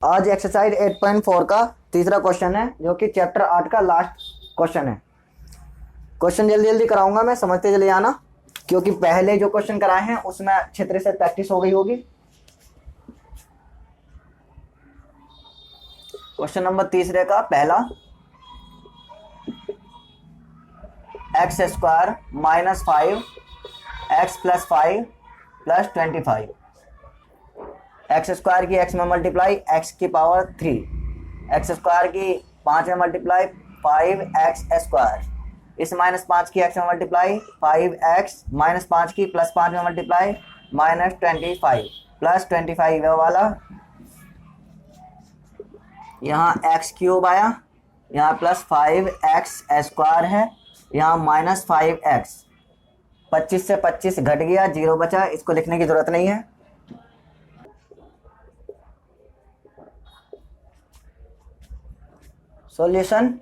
आज एक्सरसाइज 8.4 का तीसरा क्वेश्चन है जो कि चैप्टर 8 का लास्ट क्वेश्चन है। क्वेश्चन जल्दी जल्दी कराऊंगा मैं, समझते चले आना, क्योंकि पहले जो क्वेश्चन कराए हैं उसमें अच्छे तरह से प्रैक्टिस हो गई होगी। क्वेश्चन नंबर तीसरे का पहला, x square minus 5 x plus 5 plus 25। X square की एक्स में मल्टीप्लाई एक्स की पावर 3, एक्स स्क्वायर की 5 में मल्टीप्लाई 5x स्क्वायर, इस -5 की x में मल्टीप्लाई 5x माइनस 5 की प्लस 5 में मल्टीप्लाई -25 प्लस 25 वाला, यहाँ x क्यूब आया, यहाँ प्लस 5x स्क्वायर है, यहाँ -5x, 25 से 25 घट गया, 0 बचा, इसको लिखने की जरूरत नहीं है। Solution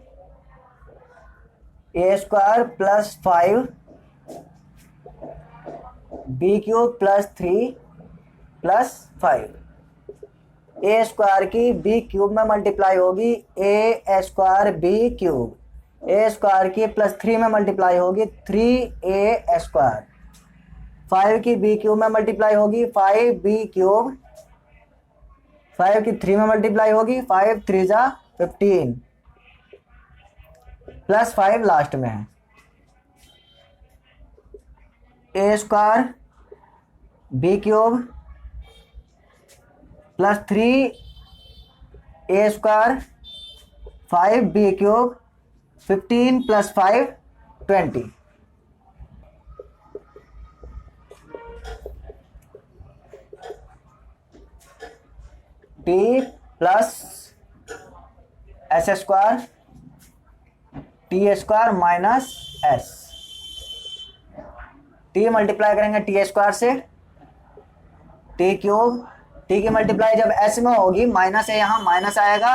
a square plus 5 b cube plus 3 plus 5। A square की बी क्यूब में मल्टीप्लाई होगी a square b cube, a square की प्लस 3 में मल्टीप्लाई होगी 3a स्क्वायर, 5 की बी क्यूब में मल्टीप्लाई होगी 5b क्यूब, 5 की 3 में मल्टीप्लाई होगी 5 3 जा 15 प्लस 5 लास्ट में है। A square b cube plus 3a square 5b cube 15 plus 5 20। T plus s square t square minus s, t multiply करेंगे टी स्क्वायर से, टी क्यूब, टी की मल्टीप्लाई जब एस में होगी माइनस है, यहाँ माइनस आएगा,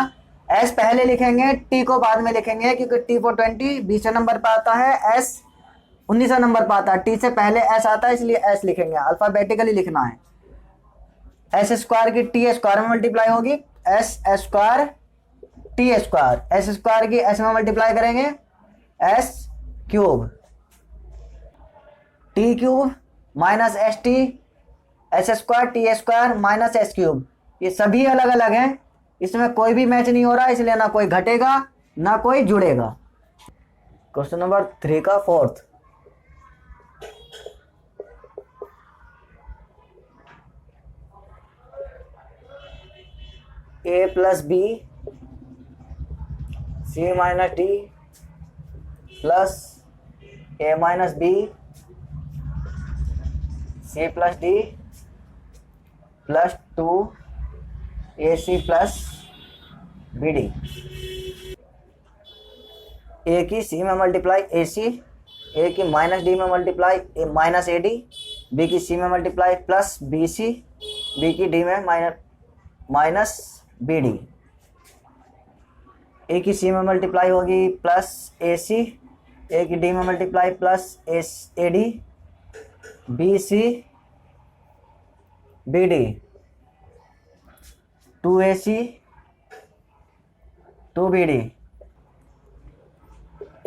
एस पहले लिखेंगे, टी को बाद में लिखेंगे, क्योंकि टी को 20 20 नंबर पर आता है, एस 19 नंबर पर आता है, टी से पहले एस आता है, इसलिए एस लिखेंगे, अल्फाबेटिकली लिखना है। एस स्क्वायर की टी स्क्वायर में मल्टीप्लाई होगी S square t square, S square की एस में मल्टीप्लाई करेंगे S cube, T cube minus s T, S square t square minus S cube, ये सभी अलग अलग हैं, इसमें कोई भी मैच नहीं हो रहा, इसलिए ना कोई घटेगा ना कोई जुड़ेगा। क्वेश्चन नंबर 3 का फोर्थ, ए plus b c minus D plus ए minus b C plus D plus 2ac plus B D. ए की सी में मल्टीप्लाई ए सी, ए की माइनस डी में मल्टीप्लाई ए माइनस ए डी, बी की सी में multiply plus b c, B की d में minus B D. ए की सी में मल्टीप्लाई होगी प्लस ए सी, ए की डी में multiply plus a d, b c b d, 2ac 2bd।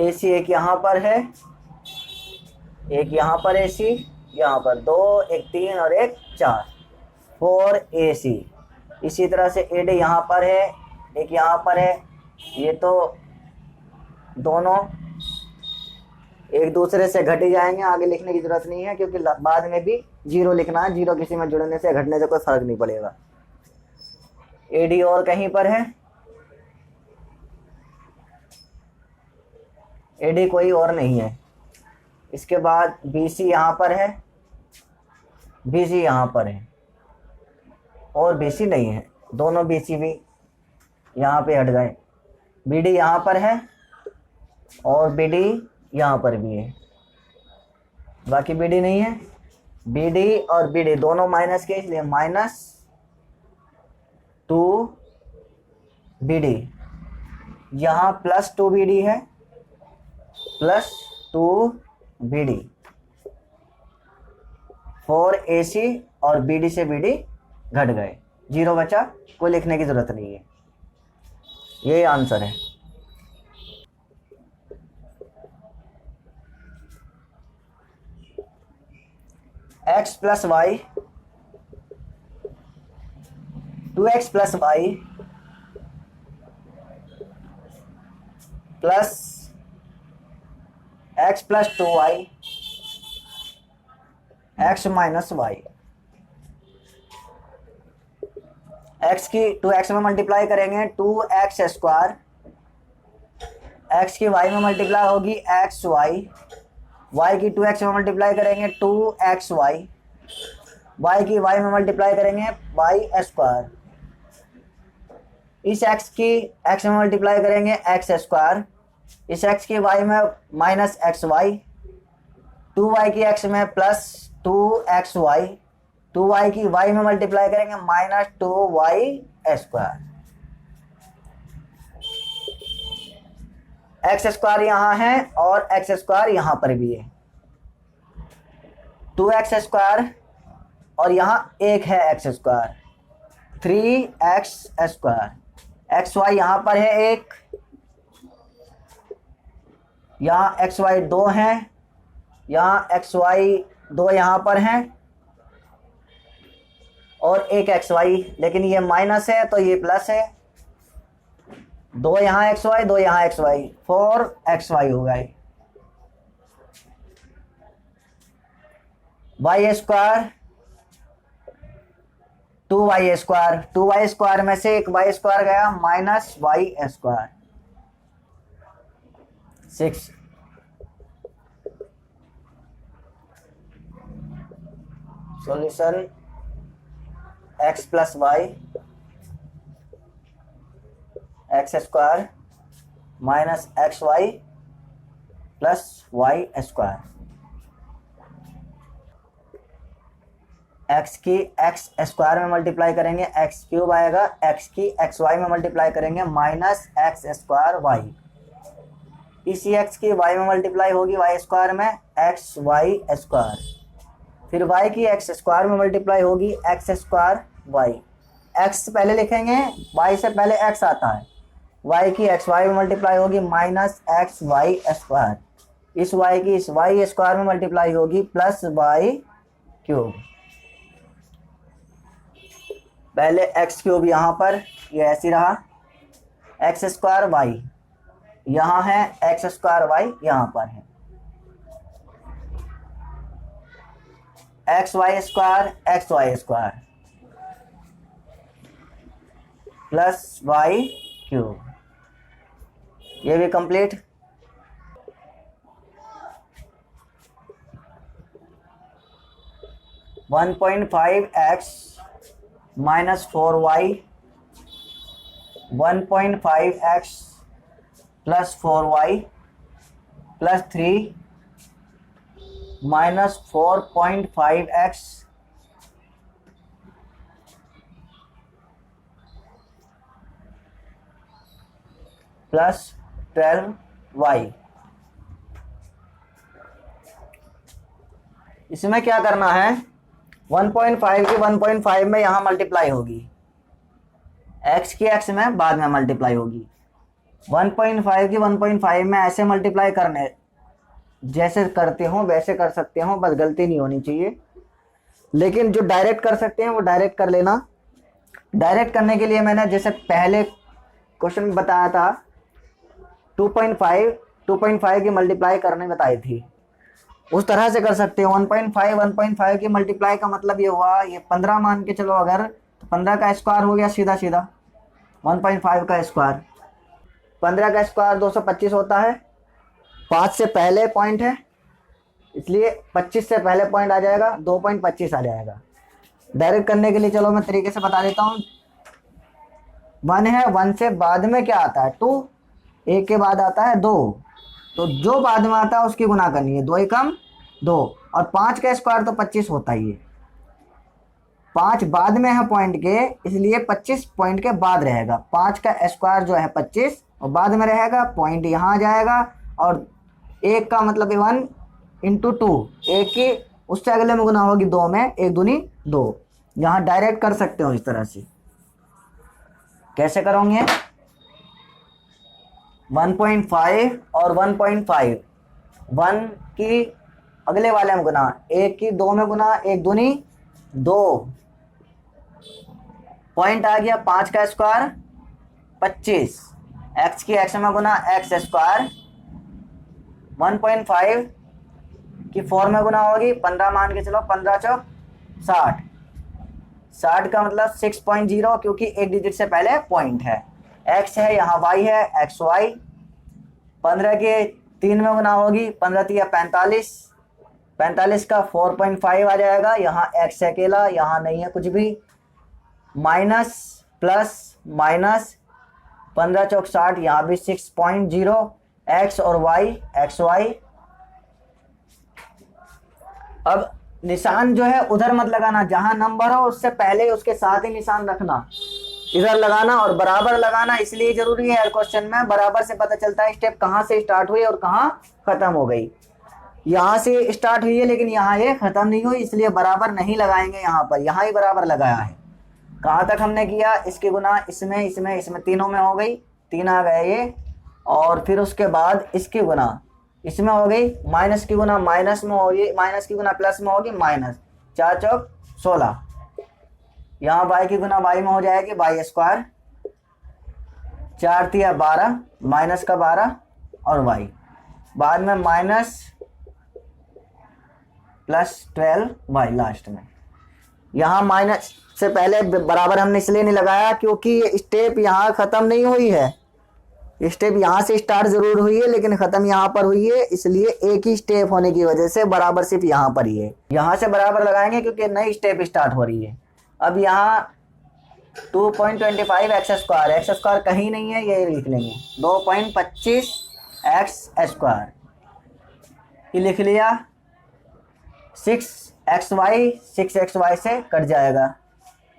ac एक यहाँ पर है, एक यहाँ पर ac, यहाँ पर 2 एक 3 और एक 4 4ac। इसी तरह से ad यहाँ पर है, एक यहाँ पर है, ये तो दोनों एक दूसरे से घट ही जाएंगे, आगे लिखने की जरूरत नहीं है, क्योंकि बाद में भी 0 लिखना है, 0 किसी में जुड़ने से घटने से कोई फर्क नहीं पड़ेगा। एडी और कहीं पर है, एडी कोई और नहीं है। इसके बाद बीसी यहाँ पर है, बीसी यहाँ पर है और बीसी नहीं है, दोनों बीसी भी यहाँ पे हट गए। बीडी यहाँ पर है और बीडी यहाँ पर भी है, बाकी बीडी नहीं है। बीडी और बीडी दोनों माइनस के, इसलिए -2bd, यहाँ +2bd है, +2bd, 4ac और bd से bd घट गए। 0 बचा, कोई लिखने की जरूरत नहीं है। यही आंसर है। x plus y 2x plus y plus x plus 2y x minus y. x की 2x में मल्टीप्लाई करेंगे 2x स्क्वायर, x की y में मल्टीप्लाई होगी xy, y की 2x में मल्टीप्लाई करेंगे 2xy, y की y में मल्टीप्लाई करेंगे y स्क्वायर, इस x की x में मल्टीप्लाई करेंगे x स्क्वायर, इस x की y में माइनस xy, 2y की x में प्लस 2xy, 2y की y में मल्टीप्लाई करेंगे minus 2y square. X square यहाँ है और एक्स स्क्वायर यहाँ पर भी है, 2x स्क्वायर और यहाँ एक है x square, 3x square. X y यहाँ पर है एक, यहाँ एक्स वाई 2 है, यहाँ एक्स वाई 2 यहाँ पर है और एक एक्स वाई, लेकिन ये माइनस है तो ये प्लस है, 2 यहाँ एक्स वाई 2 यहाँ एक्स वाई, 4x वाई होगा। Y square 2y square, 2y square में से एक y स्क्वायर गया minus y square 6। Solution x plus y x square minus x y plus y square. x की x स्क्वायर में multiply करेंगे x क्यूब आएगा, x की x वाई में मल्टीप्लाई करेंगे माइनस एक्स स्क्वायर वाई, इसी x की y में मल्टीप्लाई होगी y स्क्वायर में एक्स वाई स्क्वायर, फिर y की x स्क्वायर में मल्टीप्लाई होगी एक्स स्क्वायर वाई। x पहले लिखेंगे, y से पहले x आता है, y की एक्स वाई में मल्टीप्लाई होगी माइनस एक्स वाई स्क्वायर, इस y की इस y स्क्वायर में मल्टीप्लाई होगी प्लस वाई क्यूब। पहले एक्स क्यूब यहाँ पर, ये ऐसे रहा, एक्स स्क्वायर वाई यहाँ है, एक्स स्क्वायर वाई यहाँ पर है, x y square plus y cube, ये भी complete. One point five x minus 4y, 1.5x plus 4y plus 3 minus 4.5x plus 12y। इसमें क्या करना है, 1.5 की 1.5 में यहाँ मल्टीप्लाई होगी, x की x में बाद में मल्टीप्लाई होगी, 1.5 की 1.5 में ऐसे मल्टीप्लाई करने, जैसे करते हो वैसे कर सकते हो, बस गलती नहीं होनी चाहिए, लेकिन जो डायरेक्ट कर सकते हैं वो डायरेक्ट कर लेना। डायरेक्ट करने के लिए मैंने जैसे पहले क्वेश्चन में बताया था 2.5 की मल्टीप्लाई करने बताई थी, उस तरह से कर सकते हो। 1.5 की मल्टीप्लाई का मतलब ये हुआ, ये 15 मान के चलो अगर, तो 15 का स्क्वायर हो गया सीधा सीधा, 1.5 का स्क्वायर, 15 का स्क्वायर 225 होता है, 5 से पहले पॉइंट है इसलिए 25 से पहले पॉइंट आ जाएगा, 2.25 आ जाएगा। डायरेक्ट करने के लिए चलो मैं तरीके से बता देता हूँ, 1 है, 1 से बाद में क्या आता है 2, 1 के बाद आता है 2, तो जो बाद में आता है उसकी गुना करनी है, 2 एकम 2, और 5 का स्क्वायर तो 25 होता ही है, 5 बाद में है पॉइंट के, इसलिए 25 पॉइंट के बाद रहेगा, 5 का स्क्वायर जो है 25 और बाद में रहेगा, पॉइंट यहाँ आ जाएगा, और 1 का मतलब 1 इंटू 2, 1 की उससे अगले में गुना होगी 2 में, 1 दूनी 2। यहाँ डायरेक्ट कर सकते हो इस तरह से। कैसे करोगे? 1.5 और 1.5, 1 की अगले वाले में गुना, 1 की 2 में गुना, 1 दूनी 2, पॉइंट आ गया 5 का स्क्वायर 25, x की x में गुना x स्क्वायर, 1.5 की 4 में गुना होगी 15, मान के चलो 15 चौक 60, 60 का मतलब 6.0, क्योंकि एक डिजिट से पहले पॉइंट है, x है यहाँ y है xy, 15 के 3 में गुना होगी 15 3 45, 45 का 4.5 आ जाएगा, यहाँ x अकेला, यहाँ नहीं है कुछ भी, माइनस प्लस माइनस 15 चौक 60, यहाँ भी 6.0, x और y xy। अब निशान जो है उधर मत लगाना, जहां नंबर हो उससे पहले उसके साथ ही निशान रखना, इधर लगाना और बराबर लगाना, इसलिए जरूरी है क्वेश्चन में, बराबर से पता चलता है स्टेप कहाँ से स्टार्ट हुई और कहाँ खत्म हो गई। यहाँ से स्टार्ट हुई है लेकिन यहाँ ये खत्म नहीं हुई, इसलिए बराबर नहीं लगाएंगे, यहाँ पर यहाँ ही बराबर लगाया है। कहाँ तक हमने किया? इसकी गुना इसमें इसमें इसमें तीनों में हो गई, 3 आ गए ये, और फिर उसके बाद इसकी गुना इसमें हो गई, माइनस की गुना माइनस में होगी, माइनस की गुना प्लस में होगी, माइनस 4 चौक 16, यहाँ y की गुना y में हो जाएगी y स्क्वायर, 4 3 12, माइनस का 12 और y, बाद में माइनस प्लस 12 y लास्ट में। यहाँ माइनस से पहले बराबर हमने इसलिए नहीं लगाया क्योंकि स्टेप यहाँ खत्म नहीं हुई है, स्टेप यहाँ से स्टार्ट जरूर हुई है लेकिन खत्म यहाँ पर हुई है, इसलिए एक ही स्टेप होने की वजह से बराबर सिर्फ यहाँ पर ही है, यहाँ से बराबर लगाएंगे क्योंकि नई स्टेप स्टार्ट हो रही है। अब यहाँ 2.25 एक्स स्क्वायर कहीं नहीं है, ये लिख लेंगे 2.25 एक्स स्क्वायर, ये लिख लिया, 6xy से कट जाएगा,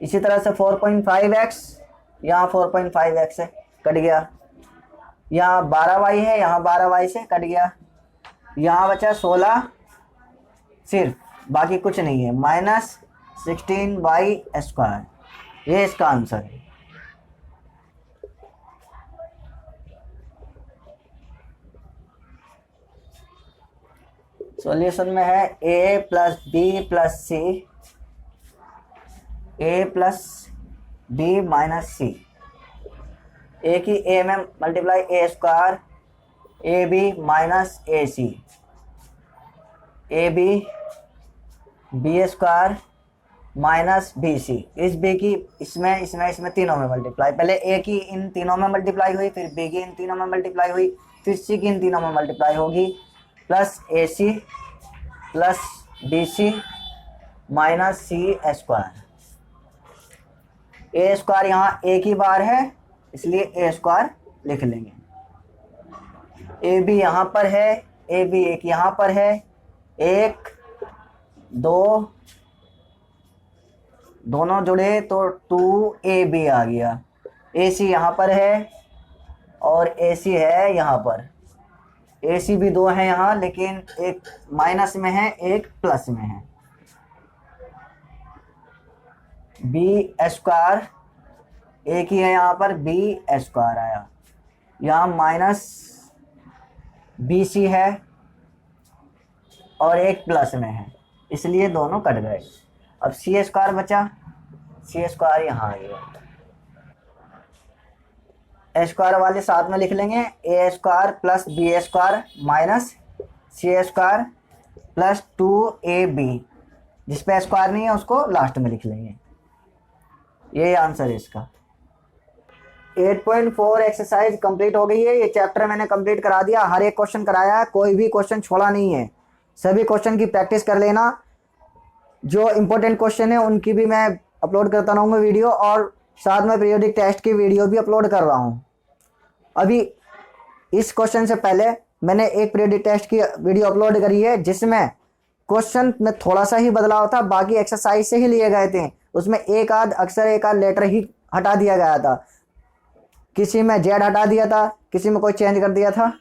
इसी तरह से 4.5x, यहाँ 4.5x है कट गया, यहाँ 12y है, यहाँ 12y से कट गया, यहाँ बचा 16 सिर्फ, बाकी कुछ नहीं है, माइनस 16y स्क्वायर, ये इसका आंसर है। सॉल्यूशन में है a plus b plus c, a plus b minus c, a की a में multiply a square, a b minus a c, a b b square minus b c, इस b की इसमें इसमें इसमें तीनों में मल्टीप्लाई, पहले ए की इन तीनों में मल्टीप्लाई हुई, फिर बी की इन तीनों में मल्टीप्लाई हुई, फिर सी की इन तीनों में मल्टीप्लाई होगी, plus a c plus b c minus c square, a square यहाँ एक ही बार है इसलिए ए स्क्वायर लिख लेंगे, ए बी यहाँ पर है, ए बी एक यहाँ पर है, 1 2 दोनों जुड़े तो 2ab आ गया, ए सी यहाँ पर है और ए सी है यहाँ पर, ए सी भी 2 है यहाँ लेकिन एक माइनस में है एक प्लस में है, बी स्क्वायर एक ही है यहाँ पर, बी स्क्वायर आया, यहाँ माइनस बी सी है और एक प्लस में है इसलिए दोनों कट गए। अब सी स्क्वायर बचा, सी स्क्वायर यहाँ आ गया, ए स्क्वायर वाले साथ में लिख लेंगे, a square plus b square minus c square plus 2ab, जिस पे स्क्वायर नहीं है उसको लास्ट में लिख लेंगे, ये आंसर है इसका। 8.4 एक्सरसाइज कंप्लीट हो गई है, ये चैप्टर मैंने कंप्लीट करा दिया, हर एक क्वेश्चन कराया है, कोई भी क्वेश्चन छोड़ा नहीं है, सभी क्वेश्चन की प्रैक्टिस कर लेना, जो इम्पोर्टेंट क्वेश्चन है उनकी भी मैं अपलोड करता रहूँगा वीडियो, और साथ में पीरियोडिक टेस्ट की वीडियो भी अपलोड कर रहा हूँ। अभी इस क्वेश्चन से पहले मैंने एक पीरियोडिक टेस्ट की वीडियो अपलोड करी है जिसमें क्वेश्चन में थोड़ा सा ही बदलाव था, बाकी एक्सरसाइज से ही लिए गए थे, उसमें एक आध अक्सर एक आध लेटर ही हटा दिया गया था, किसी में जेड हटा दिया था, किसी में कोई चेंज कर दिया था,